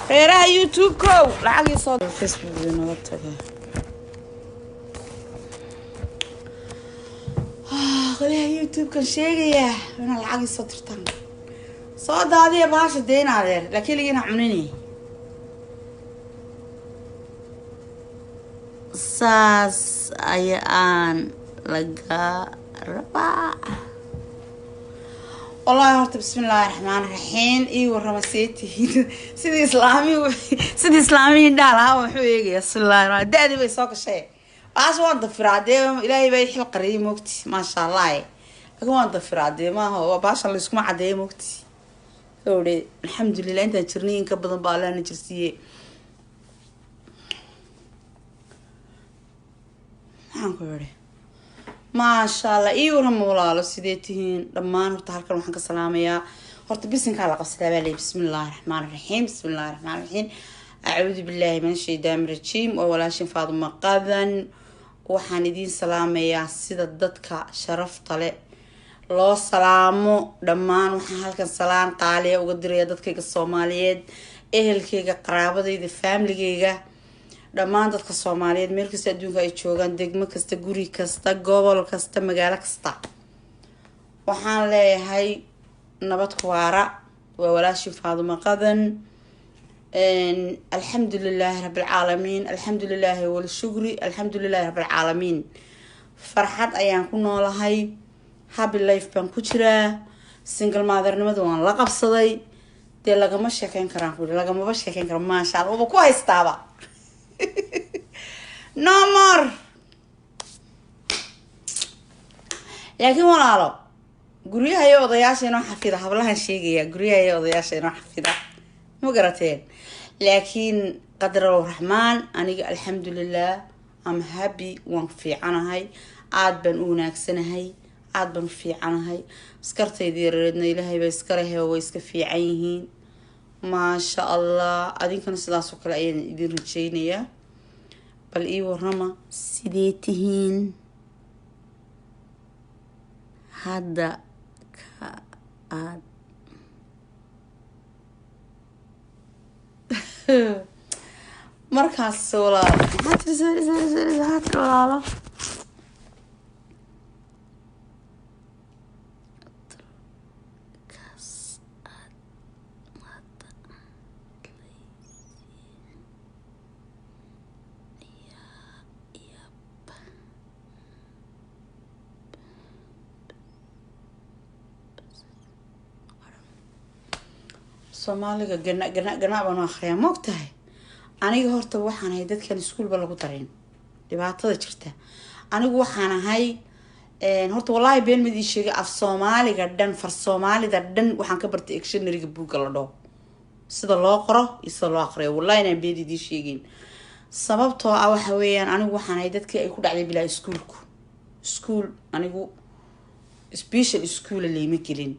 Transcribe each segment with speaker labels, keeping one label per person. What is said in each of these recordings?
Speaker 1: reeraha YouTube kow lacag soo Facebook nala tagay reeraha YouTube kan sheegaya in lacag soo tirtaan soo daadiya baasha deenadeer laakiin ligina cunini saas ayaan laga rabaa والله هرت بسم الله الرحمن الرحيم اي ورمسيتي سيدي اسلامي دالها وحو يغي بسم الله الرحمن دادي باي سو كشي باش وان ضفرادي الهي باي خل قري موقتي ما شاء الله لكن وان ضفرادي ما هو باش اللي اسكو عدي موقتي هوري الحمد لله انت جرنين كبدن بالان جرسيه هانكوري ما شاء الله اي ورم ولاalo sideetihiin dhamaan horta halkan waxaan ka salaamayaa horta bisinka la qabsadaa baa بسم الله الرحمن الرحيم بسم الله الرحمن الرحيم اعوذ بالله من الشيطان الرجيم وولاشين فاطمه qadan waxaan idin salaamayaa sida dadka sharafta leh loo salaamo dhamaan waxaan halkan salaan qaaliya uga dirayaa dadkayga Soomaaliyeed ehelkayga qaraabadayda familygayga dhamaan dadka Soomaaliyeed meel kasta adduunka ay joogan degmo kasta guri kasta gobol kasta magaalo kasta waxaan leeyahay nabad ku waara waa walaashii Faaduma Qadan alxamdulilaahi rabbil caalamiin alxamdulilaahi wal shukri alxamdulilaahi rabbil caalamiin farxad ayaan ku noolahay happy life baan ku jiraa single mother-nimadu waan la qabsaday dee lagama sheekayn karaan lagama sheekayn karo ma sha Allah ku haystaaba no more laakiin walaalo guriyaha iyo odayaasheena xafida hablahan sheegaya guriyaha iyo odayaasheena xafida ma garateen laakiin qadaro rahmaan aniga alxamdulillah am happy waan fiicanahay aad baan u wanaagsanahay aad baan fiicanahay iskartaydii reedna ilaahay baa iska leeyahay way iska fiican yihiin ma sha Allah adinkana sidaas oo kale ayaan idin rajaynayaa bal ii warama sideetihiin hadda ka aad markaas walaalo maxaa tiri walaalo Soomaaliga gana baan akhriyaa moogtahay aniga horta waxaan ahay dadkan iskuul ba lagu darin dhibaatada jirta anigu waxaan ahay horta wallahi been mid ii sheegay af Soomaaliga dhan far Soomaalida dhan waxaan ka bartay dictionary-ga buugga la dhaho sida loo qoro iyo sida loo akhriyo wallahi inaan been idin sheegin sababtoo ah waxa weeyaan anigu waxaan ahay dadkii ay ku dhacday bilaa iskuul anigu special school leeyma gelin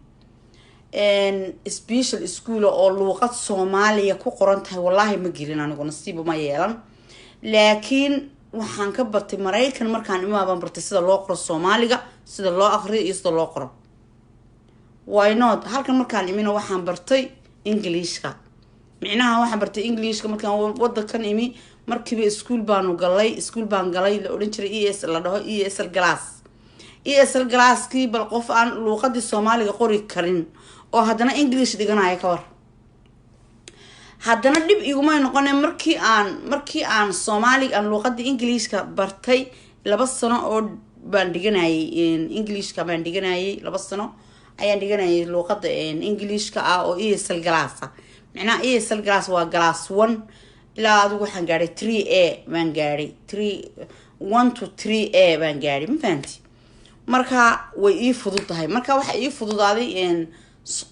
Speaker 1: special school oo luqad Soomaaliya ku qoran tahay wallahi ma gelin anigu nasiib ma yeelan laakiin waxaan ka bartay Mareykan markaan imaaban bartay sida loo qoro Soomaaliga sida loo akhriyo iyo sida loo qoro why not halkan markaan imina waxaan bartay Englishka micnaha waxaan bartay Englishka markaan wadankan imi markiiba school baan galay la oran jiray ES la dhaho ESL class bal qof aan luqadii Soomaaliga qori karin oo haddana English dhiganaya ka war haddana dib iguma noqonay markii aan Soomaaliga aan luqadii Englishka bartay 2 sano oo baan dhiganayay Englishka baan dhiganayay 2 sano ayaan dhiganayay luqada Englishka oo ESL class macnaha ESL class waa class 1 ilaa adigu waxaan gaaray 3A baan gaaray 1 to 3A baan gaaray ma fahanti marka way ii fududahay marka waxa ii fududaaday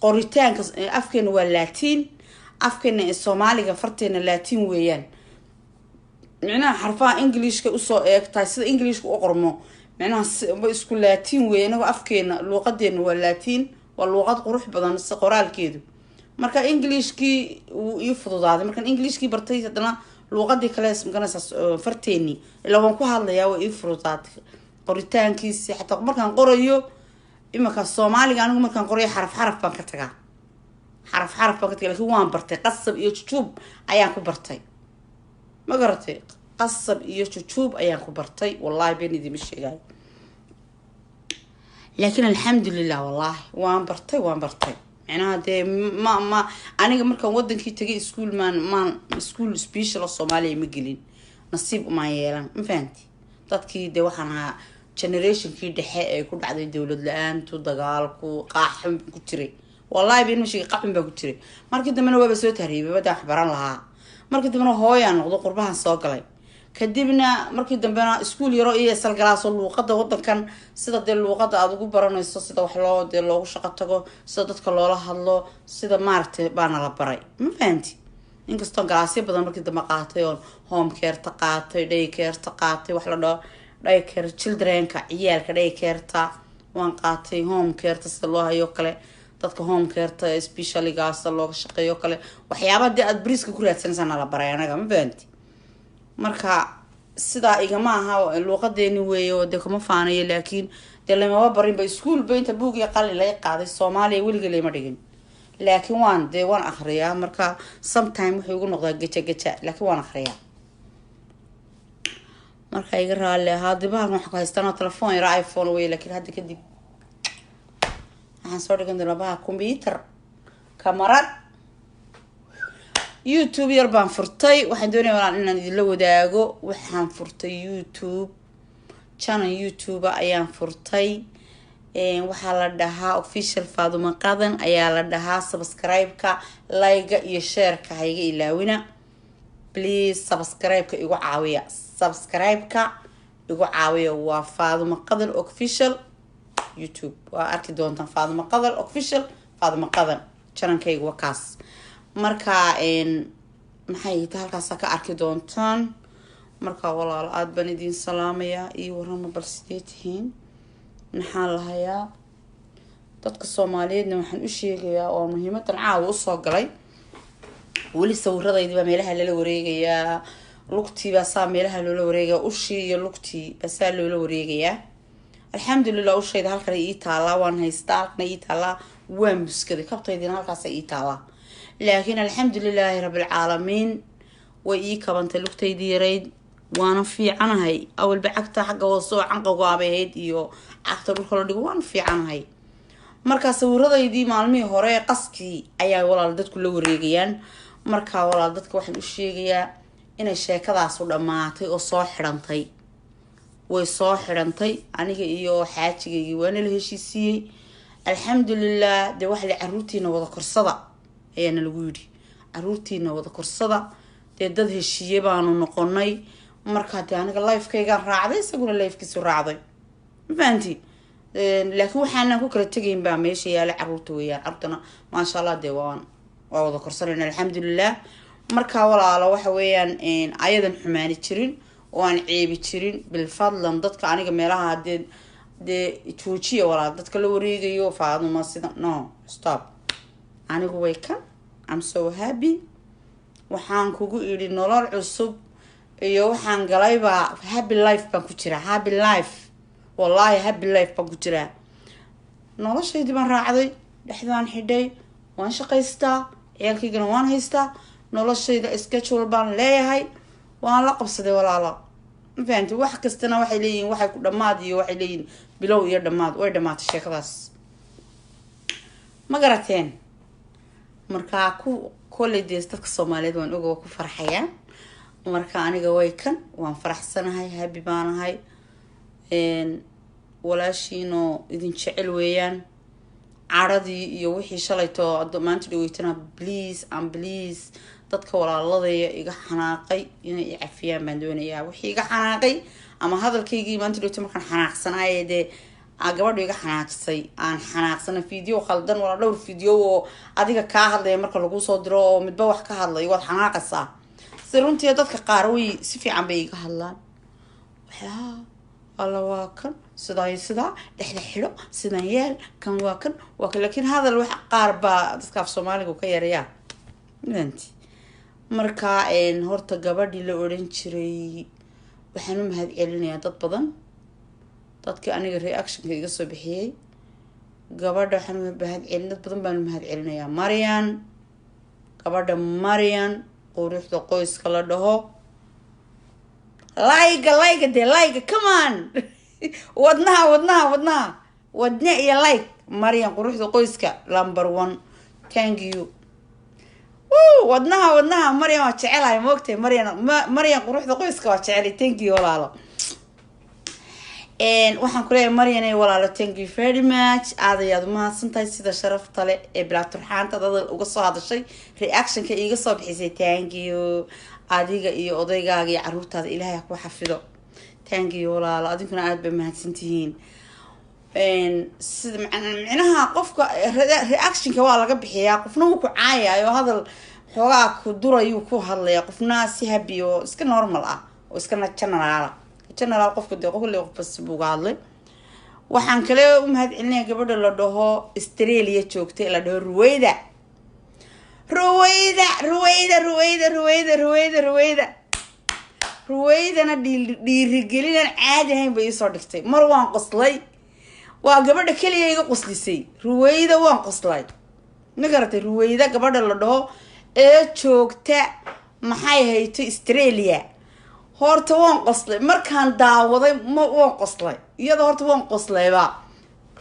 Speaker 1: qoritaanka afkeena waa Latin afkeena Soomaaliga farteena Latin weeyaan macnaha xarfaha Englishka u soo eegtay sida Englishka u qormo macnaha isku Latin weeyaan afkeena luqadeena waa Latin waa luqad qurux badan si qoraalkeedu marka Englishkii uu ii fududaaday marka Englishkii bartay hadana luqadii kale ismaqanaysa farteeni ilaa waan ku hadlayaa waa ii fududaaday qoritaankiisa xataa markaan qorayo imaka Soomaaliga anigu markaan qorayo xaraf baan ka tagaa حرف بقى لكن وان برتي قصب iyo jujub ayaan ku bartay ma garatay qasab iyo jujub ayaan ku bartay wallahi beenidi ma sheegay laakiin alxamdulillah wallahi waan bartay macnaha de ma aniga markaan wadankii tagay school special Soomaaliya ma gelin nasiib uma yeelan ma fahanti dadkii de waxaan ahaa generationkii dhexe ee ku dhacday dawlad la'aantu dagaalku qaaxin ku jiray wallahi been ma sheegay qaaxin baa ku jiray markii dambena waaba soo tahriibay wada wax baran lahaa markii dambena hooyaan noqdo qurbahan soo galay kadibna markii dambena school yaro iyo salgalaaso luuqada wadankan sida de luuqada aad ugu baranayso sida wax loo de loogu shaqo tago sida dadka loola hadlo sida maartay baana la baray ma fahanti inkastoo galaasyo badan markii dambe qaatay oo home care ta qaatay day care ta qaatay wax la dhaho day care childrenka ciyaalka day care ta waan qaatay home care ta sida loo hayo kale dadka home care ta especially gaasta looga shaqeeyo kale waxyaabo de aad briska ku raadsanaysan la baray anaga ma fahanti marka sida igama aha luuqadeeni weeyo de kuma faanayo laakiin de lama barin ba school beenta buug iyo qalin la qaaday Soomaaliya waliga leema dhigin laakiin waan akhriyaa marka sometime wuxuu ugu noqdaa gaja laakiin waan akhriyaa marka iga raali haadibahan waxa ku haystaan telefoon iyo iPhone way laakiin hadda kadib waxaan soo dhigan doonaa computer kamarad YouTube yar baan furtay waxaan doonayaa inaan idin la wadaago waxaan furtay YouTube channel YouTube ayaan furtay waxaa la dhahaa official Faadumo Qadan ayaa la dhahaa subscribe-ka like iyo share-ka hayga ilaawina please subscribe-ka igu caawiya waa Faadumo Qadan official YouTube waa arki doontaan Faadumo Qadan official Faadumo Qadan channel-kayga waa kaas marka maxay tahay halkaas ka arki doontaan marka walaal aad baan idin salaamaya iyo warama bal sideetihiin maxaa lahayaa dadka Soomaaliyeedna waxaan u sheegayaa oo muhiimadan caawa u soo galay wali sawirradayda meelaha la wareegayaa lugtii baa saa meelaha loola wareegaa ushii iyo lugtii baa saa loola wareegayaa alxamdulillah ushayda halkan ii taala waan haystaa halkan ii taala waan muskaday kabtaydina halkaas ii taala laakiin alxamdulillah rabbil caalamiin way ii kabantay lugtaydii yareyd waana fiicanahay awal bacagta xagga hoose oo canqawaabeed iyo cagta dhulka la dhigo waan fiicanahay marka sawiradaydii maalmihii hore qaskii ayaa walaal dadku la wareegayaan marka walaal dadka waxaan u sheegayaa inay sheekadaas u dhamaatay oo soo xirantay way soo xirantay aniga iyo xaajigeygii waana la heshiisiyey alxamdulillah de waxa la caruurtiina wada korsada ayana lagu yiri caruurtiina wada korsada de dad heshiye baanu noqonay marka de aniga life-kayga raacday isaguna life-kiisu raacday ma fahanti laakiin waxaan ku kala tagayn baa meesha yaala caruurta weeyaan cartana ma sha Allah de waa wada korsanayna alxamdulillah marka walaalo waxa weeyaan ayadan xumaani jirin oo aan ceebi jirin bil fadlan dadka aniga meelaha de joojiya walaal dadka la wareegayo Faadumo sida no stop anigu way kan I'm so happy waxaan kugu iri nolol cusub iyo waxaan galayba happy life baan ku jira happy life wallahi happy life baan ku jira noloshaydii baan raacday dhaxdaan xidhay waan shaqaystaa ciyaalkaygana waan haystaa noloshayda schedule baan leeyahay waan la qabsaday walaalo ma fahanti wax kastana waxay leeyihiin waxay ku dhamaad iyo waxay leeyihiin bilow iyo dhamaad way dhamaatay sheekadaas ma garateen marka kolleges dadka Soomaaliyeed waan uga ku farxayaan marka aniga way kan waan faraxsanahay happy baanahay walaashiino idin jecel weeyaan caradii iyo wixii shalayto maanta dhaweytana please dadka walaaladaya iga xanaaqay inay i cafiyaan baan doonayaa wixii iga xanaaqay ama hadalkaygii maanta dhaweyto markaan xanaaqsanaayay de gabadhu iga xanaaqsay aan xanaaqsana video khaldan wala dhowr video oo adiga ka hadlay marka lagu soo diro oo midba wax ka hadlay waad xanaaqaysaa runtii dadka qaar way si fiican bay iga hadlaan waxa alla waa kan sida dhexda xiro sida yeel kan waa kan laakiin hadal wax qaar baa dadka af Soomaaliga ka yareeyaa inanti marka horta gabadhii la oran jiray waxaan u mahad celinayaa dad badan dadkii aniga reaction-ka iga soo bixiyay gabadha waxaan mahad celinad badan baan mahad celinayaa Marian gabadha Marian quruxda qoyska la dhaho like come on wadna iyo like Marian quruxda qoyska number 1 thank you wadnaha Marian waa jecelahay moogtay Marian quruxda qoyska waa jecelahay thank you walaalo waxaan ku leeyahay Marian ay walaalo thank you very much aadayaad mahadsantahay sida sharafta leh ee Blackturxaanta dad uga soo hadashay reaction-ka iiga soo bixisay thank you adiga iyo odaygaaga iyo caruurtaada Ilaahay ku xafido thank you walaalo adinkuna aad bay mahadsantihiin sida macnaha qofka reaction-ka waa laga bixiyaa qofna uu ku caayayo hadal xoogaa ku durayo ku hadlaya qofna si happy oo iska normal ah oo iska general qofka de qofka bas buu hadlay waxaan kale u mahad celinayaa gabadha la dhaho Australia joogtay la dhaho Ruwaydana dhiirigelin caadi ahayn bay soo dhigtay mar waan qoslay waa gabadha kaliya iga qoslisay Ruwayda waan qoslay ma garatay Ruwayda gabadha la dhaho ee joogta maxay hayto Australia horta waan qoslay markaan daawaday waan qoslay iyada horta waan qoslayba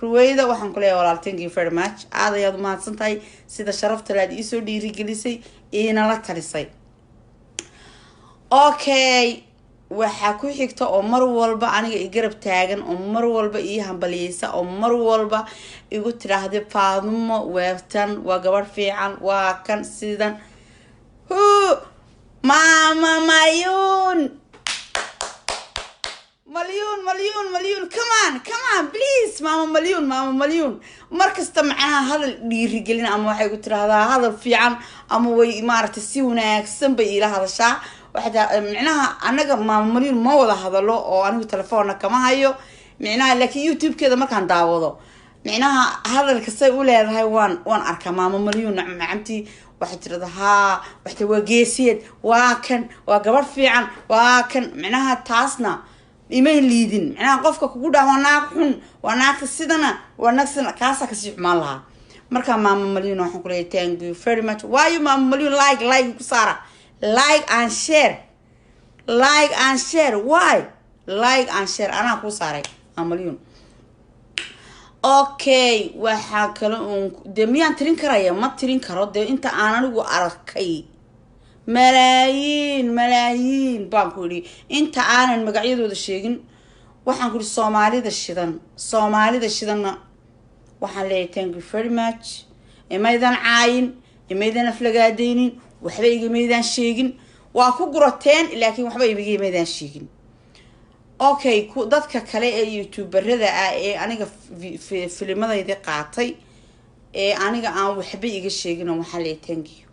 Speaker 1: Ruwayda waxaan ku leeyahay walaal thank you very much aadayaad mahadsantahay sida sharafta laad ii soo dhiirigelisay ina la talisay okay waxa ku xigta oo mar walba aniga i garab taagan oo mar walba ii hambaliyeysa oo mar walba igu tiraahdo Faadumo weeftan waa gabadh fiican waa kan sidan mama مليون come on please mama مليون markasta macnaha hadal dhiirigelin ama waxay ku tiraahdaa hadal fiican ama way maartay si wanaagsan bay ila hadashaa waxa macnaha anaga mama مليون ma wada hadalo oo anigu telefoonna kama hayo macnaha laakiin YouTube-keeda markaan daawado macnaha hadalka say u leedahay waan arkaa mama مليون macamti waxa tiraahdaa waxa waa geesiyad waa kan waa gabadh fiican waa kan macnaha taasna iimayl liidin macnaha qofka kugu dhaawanaaq xun wanaaq sidana wanaagsan kaasa ka sii xumaan laha marka mama مليون waxaan ku leeyahay thank you very much why you mama مليون like ku saara like and share why like and share ana ku saaray mama مليون okay waxa kale de miyaan tirin karaya ma tirin karo de inta aan anigu arkay malaayiin baan ku yiri inta aanan magacyadooda sheegin waxaan ku yiri Soomaalida shidanna waxaan leeyahay thank you very much imaydan caayin imaydan aflagaadeynin waxba iimaydan sheegin waa ku gurateen laakiin waxba iimaydan sheegin okay ku dadka kale ee YouTuberada ah ee aniga filmadayda qaatay ee aniga aan waxba iga sheegin waxaan leeyahay thank you